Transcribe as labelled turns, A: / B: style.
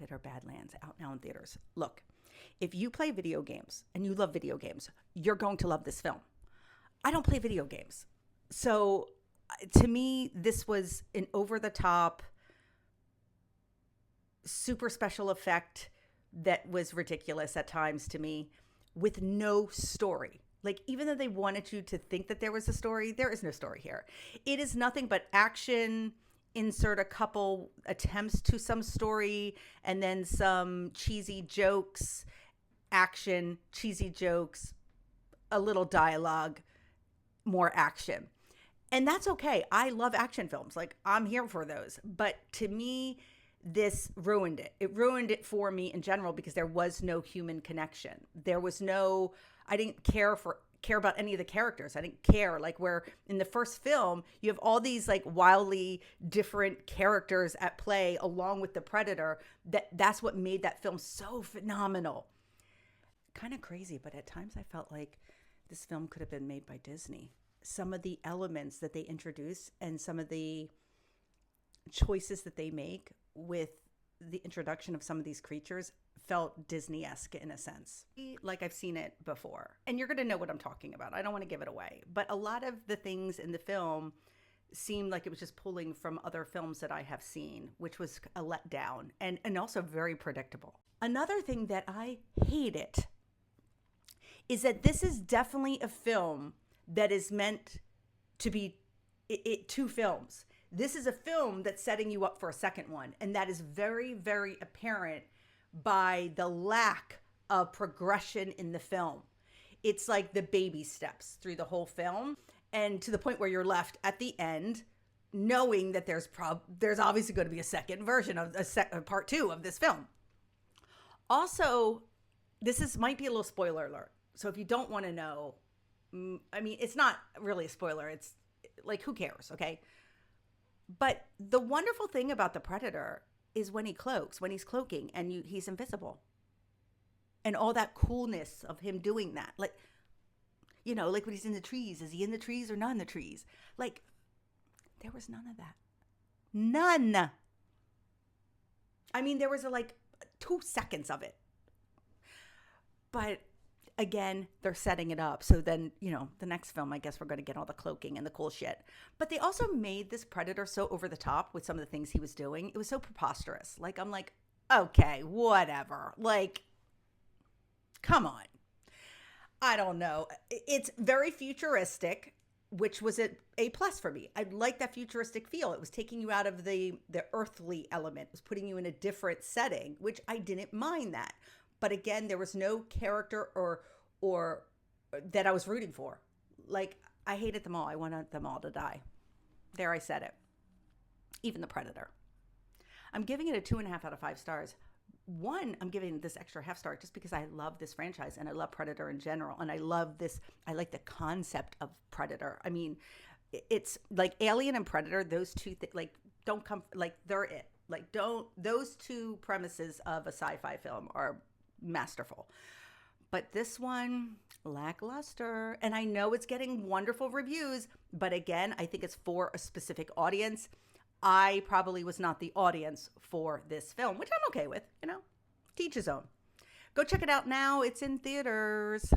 A: Predator Badlands out now in theaters. Look, if you play video games and you love video games, you're going to love this film. I don't play video games. So to me, this was an over-the-top, super special effect that was ridiculous at times to me, with no story. Like, even though they wanted you to think that there was a story, there is no story here. It is nothing but action, insert a couple attempts to some story, and then some cheesy jokes, action, cheesy jokes, a little dialogue, more action. And that's okay. I love action films. Like, I'm here for those. But to me, this ruined it. It ruined it for me in general because there was no human connection. There was no, I didn't care about any of the characters. I didn't care. Like, where in the first film, you have all these like wildly different characters at play along with the Predator. That's what made that film so phenomenal. Kind of crazy, but at times I felt like this film could have been made by Disney. Some of the elements that they introduce and some of the choices that they make with the introduction of some of these creatures felt Disney-esque in a sense. Like I've seen it before. And you're going to know what I'm talking about. I don't want to give it away. But a lot of the things in the film seemed like it was just pulling from other films that I have seen, which was a letdown and also very predictable. Another thing that I hated is that this is definitely a film that is meant to be two films. This is a film that's setting you up for a second one. And that is very, very apparent by the lack of progression in the film. It's like the baby steps through the whole film, and to the point where you're left at the end knowing that there's obviously going to be a second version of part 2 of this film. Also, might be a little spoiler alert. So if you don't want to know, I mean, it's not really a spoiler. It's like, who cares, okay? But the wonderful thing about the Predator is when he cloaks, when he's cloaking and he's invisible. And all that coolness of him doing that. Like, you know, like when he's in the trees. Is he in the trees or not in the trees? Like, there was none of that. None. I mean, there was like 2 seconds of it. But again, they're setting it up. So then, you know, the next film, I guess we're going to get all the cloaking and the cool shit. But they also made this Predator so over the top with some of the things he was doing. It was so preposterous. Like, I'm like, okay, whatever. Like, come on. I don't know. It's very futuristic, which was a plus for me. I like that futuristic feel. It was taking you out of the earthly element. It was putting you in a different setting, which I didn't mind that. But again, there was no character or that I was rooting for. Like, I hated them all. I wanted them all to die. There, I said it. Even the Predator. I'm giving it a 2.5 out of 5 stars. 1, I'm giving this extra half star just because I love this franchise and I love Predator in general. And I love this. I like the concept of Predator. I mean, it's like Alien and Predator, those two things, like, don't come, like, they're it. Like, those two premises of a sci-fi film are masterful. But this one, lackluster. And I know it's getting wonderful reviews, but again, I think it's for a specific audience. I probably was not the audience for this film, which I'm okay with, you know, to each his own. Go check it out now. It's in theaters.